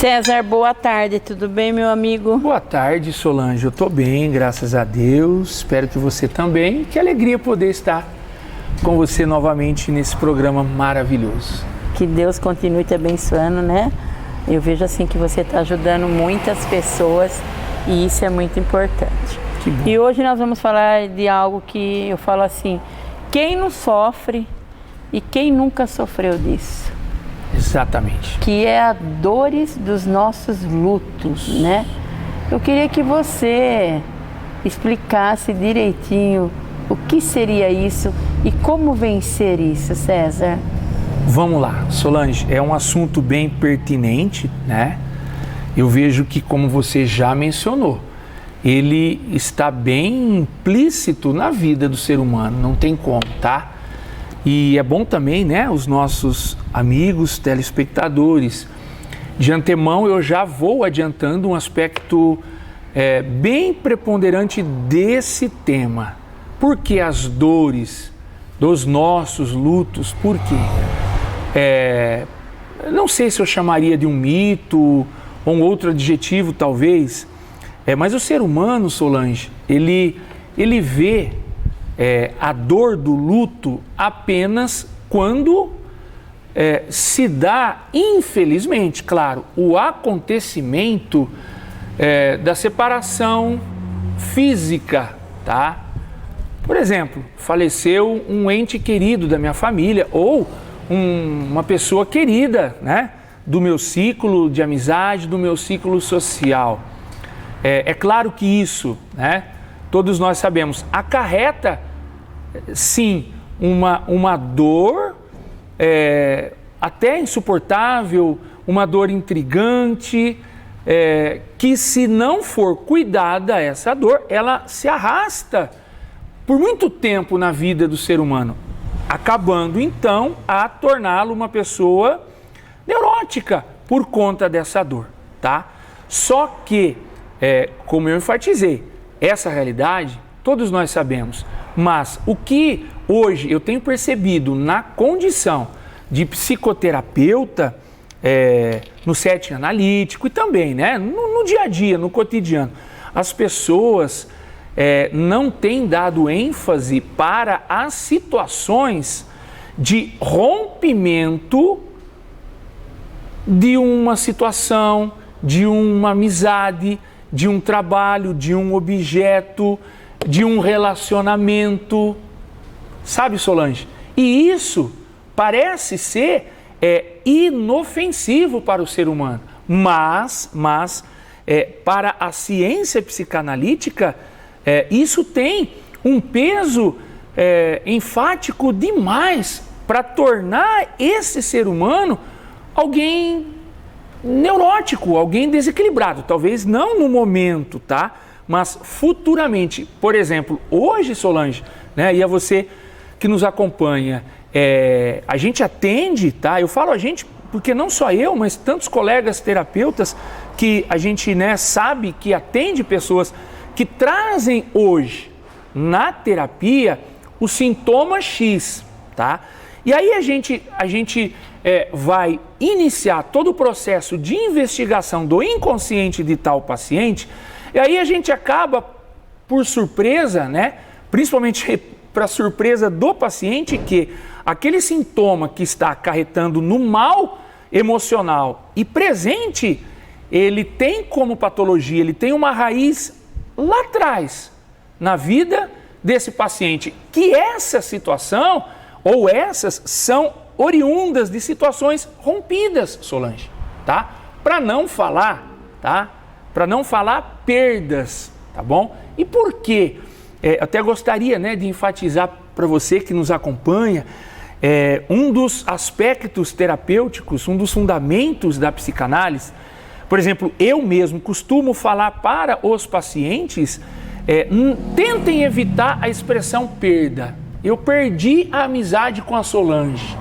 César, boa tarde, tudo bem, meu amigo? Boa tarde, Solange, eu estou bem, graças a Deus, espero que você também, que alegria poder estar com você novamente nesse programa maravilhoso. Que Deus continue te abençoando, né? Eu vejo assim que você está ajudando muitas pessoas e isso é muito importante. Que bom. E hoje nós vamos falar de algo que eu falo assim, quem não sofre e quem nunca sofreu disso? Exatamente. Que é a dores dos nossos lutos, né? Eu queria que você explicasse direitinho o que seria isso e como vencer isso, César. Vamos lá, Solange, é um assunto bem pertinente, né? Eu vejo que, como você já mencionou, ele está bem implícito na vida do ser humano, não tem como, tá? E é bom também, né, os nossos amigos telespectadores, de antemão eu já vou adiantando um aspecto bem preponderante desse tema. Por que as dores dos nossos lutos? Por quê? Não sei se eu chamaria de um mito ou um outro adjetivo talvez, mas o ser humano, Solange, ele vê a dor do luto apenas quando se dá, infelizmente, claro, o acontecimento da separação física, tá? Por exemplo, faleceu um ente querido da minha família ou uma pessoa querida, né, do meu ciclo de amizade, do meu ciclo social. É claro que isso, né, todos nós sabemos, acarreta, sim, uma dor até insuportável, uma dor intrigante, que se não for cuidada essa dor, ela se arrasta por muito tempo na vida do ser humano, acabando então a torná-lo uma pessoa neurótica por conta dessa dor, tá? Só que, como eu enfatizei, essa realidade todos nós sabemos, mas o que hoje eu tenho percebido na condição de psicoterapeuta, no setting analítico e também, né, no dia a dia, no cotidiano, as pessoas não têm dado ênfase para as situações de rompimento de uma situação, de uma amizade, de um trabalho, de um objeto, de um relacionamento, sabe, Solange? E isso parece ser inofensivo para o ser humano, mas para a ciência psicanalítica, isso tem um peso enfático demais para tornar esse ser humano alguém neurótico, alguém desequilibrado, talvez não no momento, tá? Mas futuramente. Por exemplo, hoje, Solange, né, e a você que nos acompanha, a gente atende, tá? Eu falo a gente porque não só eu, mas tantos colegas terapeutas que a gente, né, sabe que atende pessoas que trazem hoje na terapia o sintoma X, tá? E aí a gente vai iniciar todo o processo de investigação do inconsciente de tal paciente, e aí a gente acaba, por surpresa, né, principalmente para surpresa do paciente, que aquele sintoma que está acarretando no mal emocional e presente, ele tem como patologia, ele tem uma raiz lá atrás, na vida desse paciente, que essa situação, ou essas, são oriundas de situações rompidas, Solange, tá? Para não falar, tá? Para não falar perdas, tá bom? E por quê? Até gostaria, né, de enfatizar para você que nos acompanha, um dos aspectos terapêuticos, um dos fundamentos da psicanálise. Por exemplo, eu mesmo costumo falar para os pacientes, tentem evitar a expressão perda. Eu perdi a amizade com a Solange.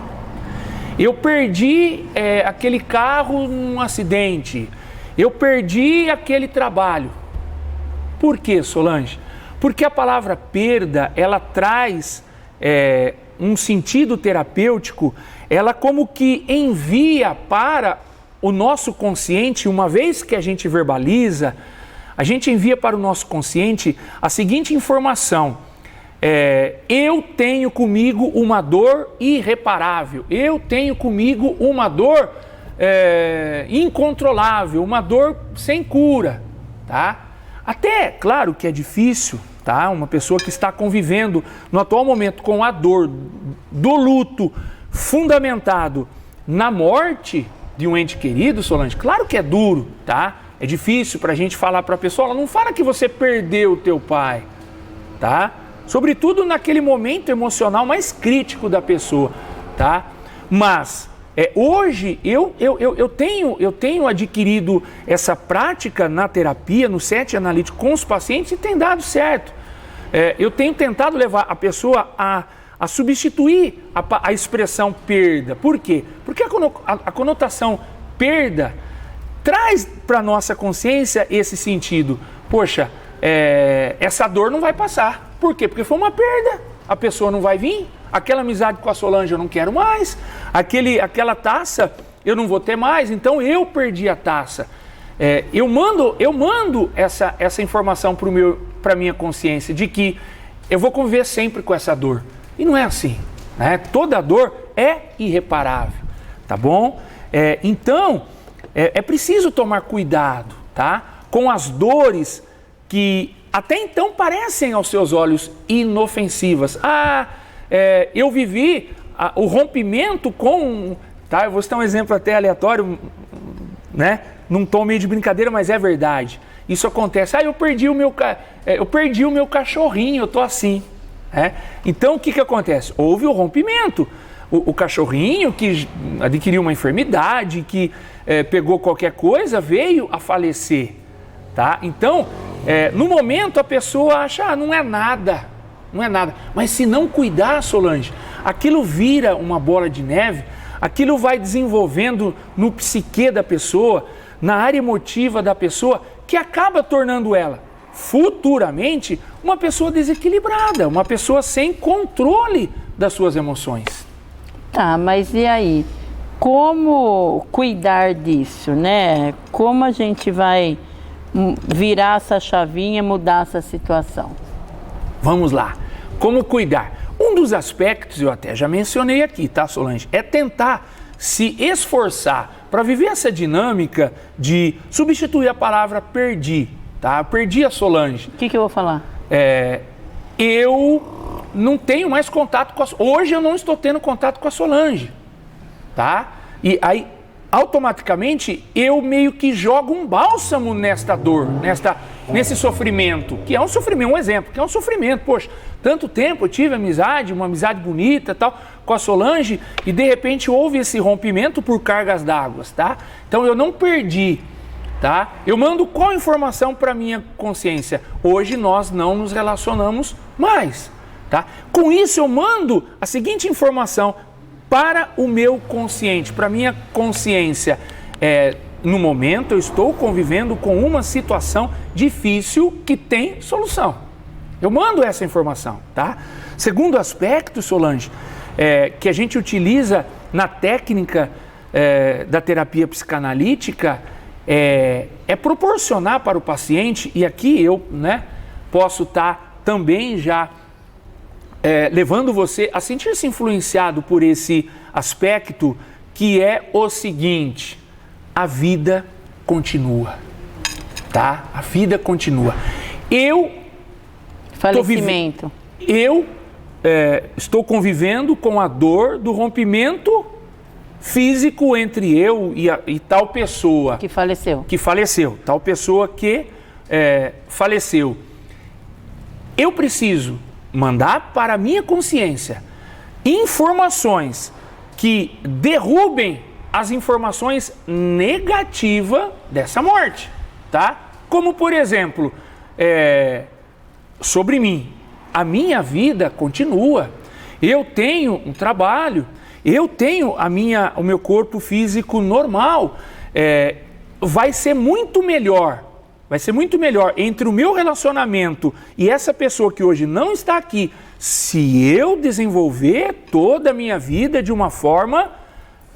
Eu perdi aquele carro num acidente. Eu perdi aquele trabalho. Por quê, Solange? Porque a palavra perda, ela traz um sentido terapêutico, ela como que envia para o nosso consciente, uma vez que a gente verbaliza, a gente envia para o nosso consciente a seguinte informação: eu tenho comigo uma dor irreparável, eu tenho comigo uma dor incontrolável, uma dor sem cura, tá? Até, claro que é difícil, tá? Uma pessoa que está convivendo no atual momento com a dor do luto fundamentado na morte de um ente querido, Solange, claro que é duro, tá? É difícil para a gente falar para a pessoa, não fala que você perdeu o teu pai, tá? Sobretudo naquele momento emocional mais crítico da pessoa, tá? Mas hoje eu tenho adquirido essa prática na terapia, no set analítico com os pacientes e tem dado certo. Eu tenho tentado levar a pessoa a substituir a expressão perda. Por quê? Porque a conotação perda traz para a nossa consciência esse sentido. Poxa, essa dor não vai passar. Por quê? Porque foi uma perda. A pessoa não vai vir. Aquela amizade com a Solange eu não quero mais. Aquela taça eu não vou ter mais. Então eu perdi a taça. Eu mando essa informação para a minha consciência de que eu vou conviver sempre com essa dor. E não é assim, né? Toda dor é irreparável, tá bom? Então, é preciso tomar cuidado, tá? Com as dores que até então parecem aos seus olhos inofensivas. Eu vivi o rompimento com... Tá? Eu vou citar um exemplo até aleatório, né? Num tom meio de brincadeira, mas é verdade. Isso acontece. Eu perdi o meu cachorrinho, eu tô assim. Então o que acontece? Houve o rompimento. O cachorrinho que adquiriu uma enfermidade, que pegou qualquer coisa, veio a falecer. Tá? Então, no momento a pessoa acha, não é nada. Mas se não cuidar, Solange, aquilo vira uma bola de neve, aquilo vai desenvolvendo no psique da pessoa, na área emotiva da pessoa, que acaba tornando ela futuramente uma pessoa desequilibrada, uma pessoa sem controle das suas emoções. Tá, mas e aí? Como cuidar disso, né? Como a gente vai virar essa chavinha, mudar essa situação? Vamos lá. Como cuidar? Um dos aspectos, eu até já mencionei aqui, tá, Solange? É tentar se esforçar para viver essa dinâmica de substituir a palavra perdi. Tá? Perdi a Solange. O que eu vou falar? Eu não tenho mais contato com Hoje eu não estou tendo contato com a Solange. Tá? E aí, automaticamente, eu meio que jogo um bálsamo nesta dor, nesse sofrimento, que é um sofrimento, um exemplo, que é um sofrimento. Poxa, tanto tempo eu tive uma amizade bonita tal, com a Solange, e de repente houve esse rompimento por cargas d'água, tá? Então eu não perdi. Tá? Eu mando qual informação para minha consciência? Hoje nós não nos relacionamos mais. Tá? Com isso eu mando a seguinte informação para o meu consciente, para a minha consciência. No momento eu estou convivendo com uma situação difícil que tem solução. Eu mando essa informação. Tá? Segundo aspecto, Solange, que a gente utiliza na técnica da terapia psicanalítica, é proporcionar para o paciente, e aqui eu posso estar também já levando você a sentir-se influenciado por esse aspecto, que é o seguinte: a vida continua, tá? A vida continua. Falecimento. Eu estou convivendo com a dor do rompimento físico entre eu e tal pessoa. Que faleceu. Tal pessoa que faleceu. Eu preciso mandar para a minha consciência informações que derrubem as informações negativas dessa morte, tá? Como, por exemplo, sobre mim. A minha vida continua. Eu tenho um trabalho. Eu tenho o meu corpo físico normal. Vai ser muito melhor entre o meu relacionamento e essa pessoa que hoje não está aqui, se eu desenvolver toda a minha vida de uma forma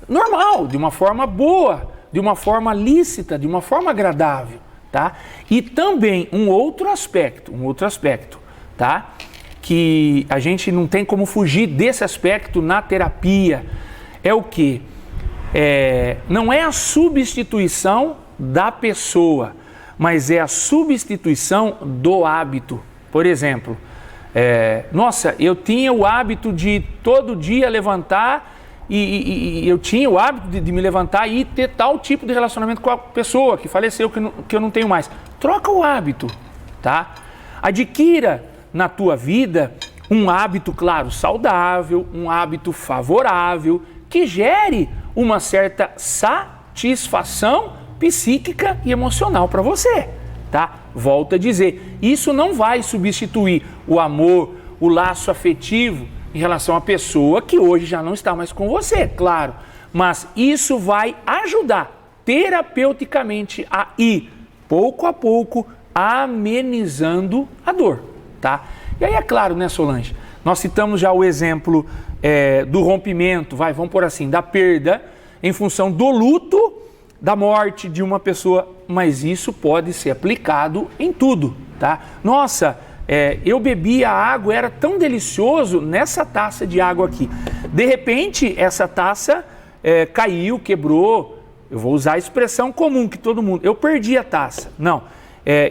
normal, de uma forma boa, de uma forma lícita, de uma forma agradável, tá? E também um outro aspecto, tá? Que a gente não tem como fugir desse aspecto na terapia, é o quê? Não é a substituição da pessoa, mas é a substituição do hábito. Por exemplo, nossa, eu tinha o hábito de todo dia levantar e eu tinha o hábito de me levantar e ter tal tipo de relacionamento com a pessoa que faleceu, que eu não tenho mais. Troca o hábito, tá? Adquira na tua vida um hábito, claro, saudável, um hábito favorável, que gere uma certa satisfação psíquica e emocional para você, tá? Volto a dizer, isso não vai substituir o amor, o laço afetivo em relação à pessoa que hoje já não está mais com você, claro. Mas isso vai ajudar terapeuticamente a ir, pouco a pouco, amenizando a dor, tá? E aí é claro, né, Solange? Nós citamos já o exemplo do rompimento, vamos por assim, da perda em função do luto, da morte de uma pessoa, mas isso pode ser aplicado em tudo, tá? Nossa, eu bebia água, era tão delicioso nessa taça de água aqui. De repente, essa taça caiu, quebrou, eu vou usar a expressão comum que todo mundo, eu perdi a taça. Não,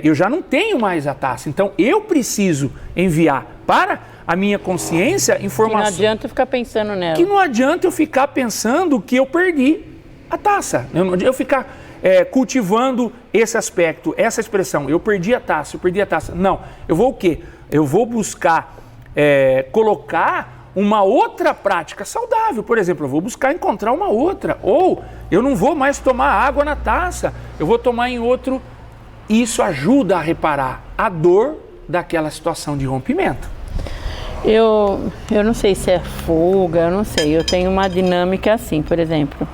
eu já não tenho mais a taça, então eu preciso enviar para a minha consciência informações. Que não adianta ficar pensando nela. Que não adianta eu ficar pensando que eu perdi a taça. Eu ficar cultivando esse aspecto, essa expressão, eu perdi a taça. Não, eu vou o quê? Eu vou buscar colocar uma outra prática saudável. Por exemplo, eu vou buscar encontrar uma outra. Ou eu não vou mais tomar água na taça, eu vou tomar em outro. Isso ajuda a reparar a dor daquela situação de rompimento. Eu não sei se é fuga, eu não sei. Eu tenho uma dinâmica assim, por exemplo.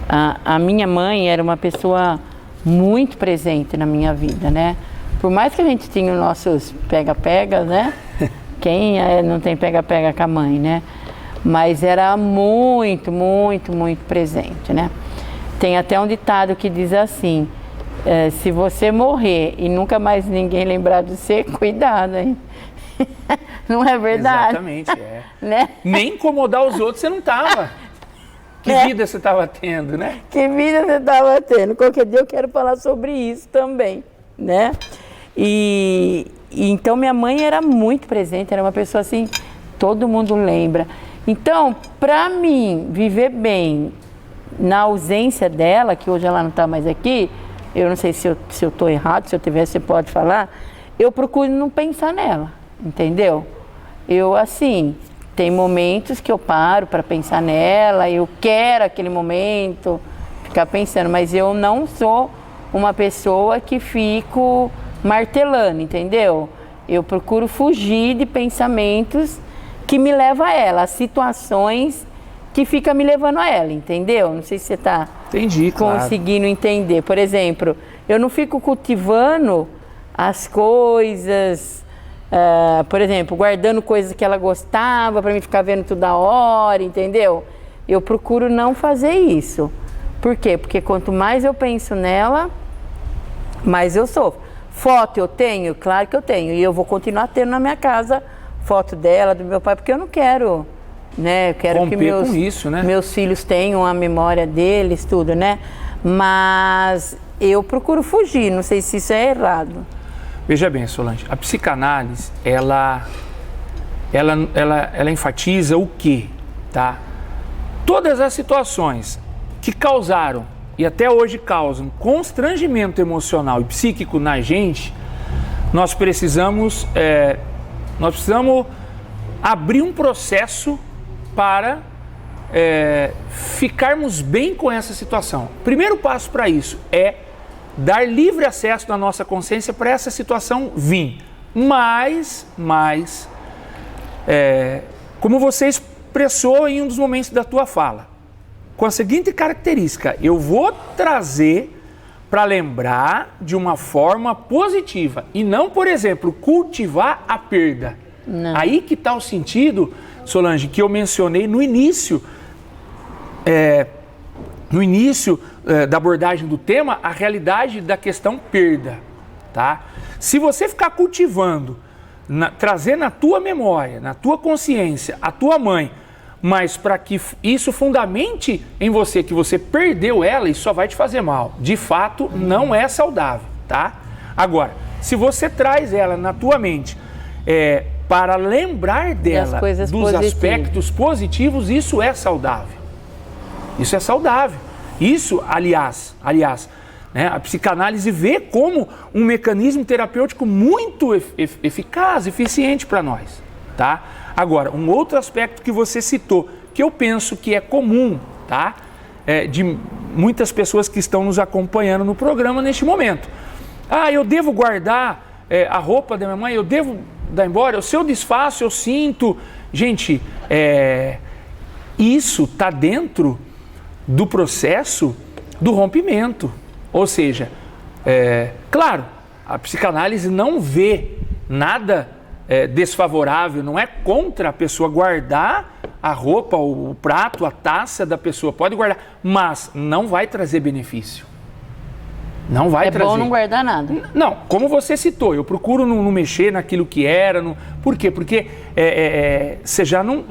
A minha mãe era uma pessoa muito presente na minha vida, né? Por mais que a gente tinha os nossos pega-pegas, né? Quem não tem pega-pega com a mãe, né? Mas era muito, muito, muito presente, né? Tem até um ditado que diz assim, se você morrer e nunca mais ninguém lembrar de você, cuidado, hein? Não é verdade? Exatamente, né? Nem incomodar os outros você não estava. Que vida você estava tendo, né? Que vida você estava tendo. Qualquer dia eu quero falar sobre isso também, né? E então minha mãe era muito presente, era uma pessoa assim, todo mundo lembra. Então, para mim viver bem na ausência dela, que hoje ela não está mais aqui, eu não sei se eu estou errado, se eu tiver, você pode falar, eu procuro não pensar nela, entendeu? Eu, assim, tem momentos que eu paro para pensar nela, eu quero aquele momento, ficar pensando, mas eu não sou uma pessoa que fico martelando, entendeu? Eu procuro fugir de pensamentos que me levam a ela, as situações que ficam me levando a ela, entendeu? Não sei se você está conseguindo entender. Por exemplo, eu não fico cultivando as coisas, por exemplo, guardando coisas que ela gostava para mim ficar vendo toda hora, entendeu? Eu procuro não fazer isso. Por quê? Porque quanto mais eu penso nela, mais eu sofro. Foto eu tenho? Claro que eu tenho. E eu vou continuar tendo na minha casa foto dela, do meu pai, porque eu não quero, né? Eu quero que meus filhos tenham a memória deles, tudo, né? Mas eu procuro fugir, não sei se isso é errado. Veja bem, Solange, a psicanálise, ela enfatiza o quê, tá? Todas as situações que causaram e até hoje causam constrangimento emocional e psíquico na gente, nós precisamos abrir um processo para ficarmos bem com essa situação. O primeiro passo para isso é dar livre acesso na nossa consciência para essa situação vir. Mas, como você expressou em um dos momentos da tua fala, com a seguinte característica, eu vou trazer para lembrar de uma forma positiva e não, por exemplo, cultivar a perda. Não. Aí que está o sentido, Solange, que eu mencionei no início da abordagem do tema a realidade da questão perda, tá? Se você ficar cultivando, trazer na tua memória, na tua consciência, a tua mãe, mas para que isso fundamente em você, que você perdeu ela, isso só vai te fazer mal. De fato, não é saudável, tá? Agora, se você traz ela na tua mente para lembrar dela dos aspectos positivos, isso é saudável. Isso é saudável. Isso, aliás, né, a psicanálise vê como um mecanismo terapêutico muito eficaz, eficiente para nós, tá? Agora, um outro aspecto que você citou, que eu penso que é comum, tá? De muitas pessoas que estão nos acompanhando no programa neste momento. Ah, eu devo guardar a roupa da minha mãe, eu devo dar embora, se eu desfaço, eu sinto. Gente, isso está dentro do processo do rompimento. Ou seja, claro, a psicanálise não vê nada desfavorável, não é contra a pessoa guardar a roupa, o prato, a taça da pessoa, pode guardar, mas não vai trazer benefício. Não vai trazer. É bom não guardar nada. Não, como você citou, eu procuro não mexer naquilo que era. Por quê? Porque você já não...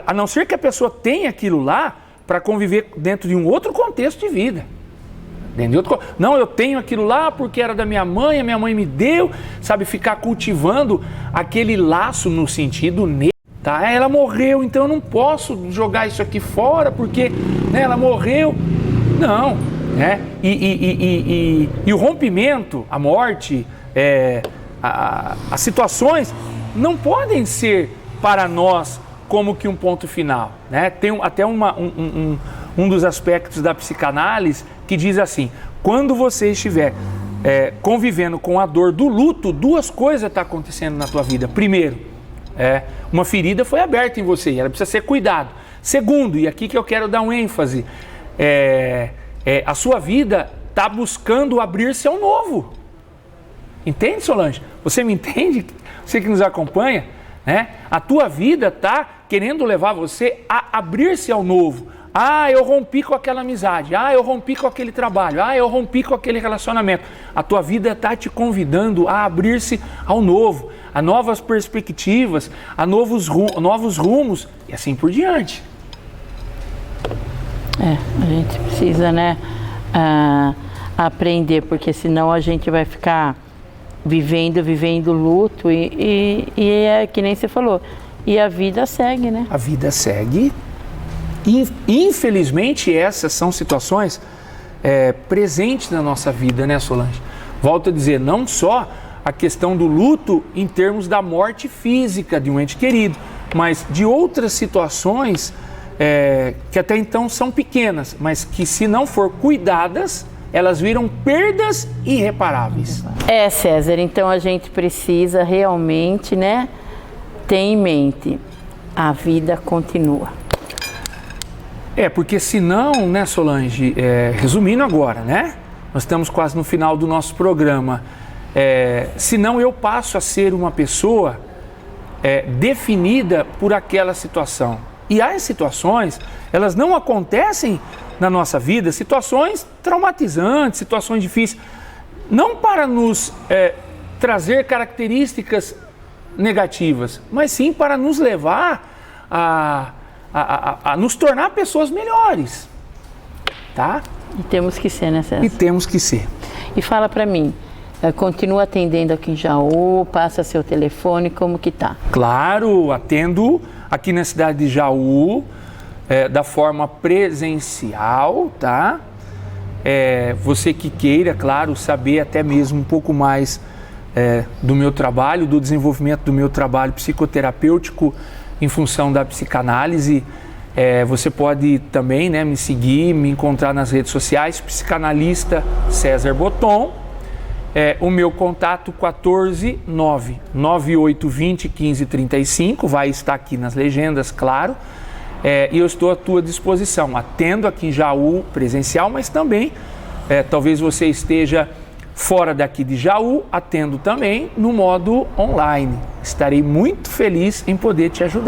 A não ser que a pessoa tenha aquilo lá para conviver dentro de um outro contexto de vida. Não, eu tenho aquilo lá porque era da minha mãe, a minha mãe me deu, sabe, ficar cultivando aquele laço no sentido negativo, tá? Ela morreu, então eu não posso jogar isso aqui fora porque, né, ela morreu. Não, né? E o rompimento, a morte, as situações não podem ser para nós como que um ponto final, né? Tem até um dos aspectos da psicanálise que diz assim: quando você estiver convivendo com a dor do luto, duas coisas estão acontecendo na tua vida. Primeiro, uma ferida foi aberta em você e ela precisa ser cuidada. Segundo, e aqui que eu quero dar um ênfase, a sua vida está buscando abrir-se ao novo. Entende, Solange? Você me entende? Você que nos acompanha, né? A tua vida está querendo levar você a abrir-se ao novo. Ah, eu rompi com aquela amizade. Ah, eu rompi com aquele trabalho. Ah, eu rompi com aquele relacionamento. A tua vida está te convidando a abrir-se ao novo, a novas perspectivas, a novos rumos e assim por diante. A gente precisa, né, aprender, porque senão a gente vai ficar vivendo luto e é que nem você falou. E a vida segue, né? A vida segue. Infelizmente, essas são situações presentes na nossa vida, né, Solange? Volto a dizer, não só a questão do luto em termos da morte física de um ente querido, mas de outras situações que até então são pequenas, mas que se não for cuidadas, elas viram perdas irreparáveis. César, então a gente precisa realmente, né, ter em mente, a vida continua. Porque senão, né, Solange, resumindo agora, né, nós estamos quase no final do nosso programa, senão eu passo a ser uma pessoa definida por aquela situação. E as situações, elas não acontecem na nossa vida, situações traumatizantes, situações difíceis, não para nos trazer características negativas, mas sim para nos levar a nos tornar pessoas melhores, tá? E temos que ser, né, César? E temos que ser. E fala para mim, continua atendendo aqui em Jaú, passa seu telefone, como que tá? Claro, atendo aqui na cidade de Jaú, da forma presencial, tá? Você que queira, claro, saber até mesmo um pouco mais do meu trabalho, do desenvolvimento do meu trabalho psicoterapêutico em função da psicanálise, você pode também, né, me seguir, me encontrar nas redes sociais, psicanalista César Botton. O meu contato 14998201535, vai estar aqui nas legendas, claro. E eu estou à tua disposição, atendo aqui em Jaú presencial, mas também, talvez você esteja fora daqui de Jaú, atendo também no modo online. Estarei muito feliz em poder te ajudar.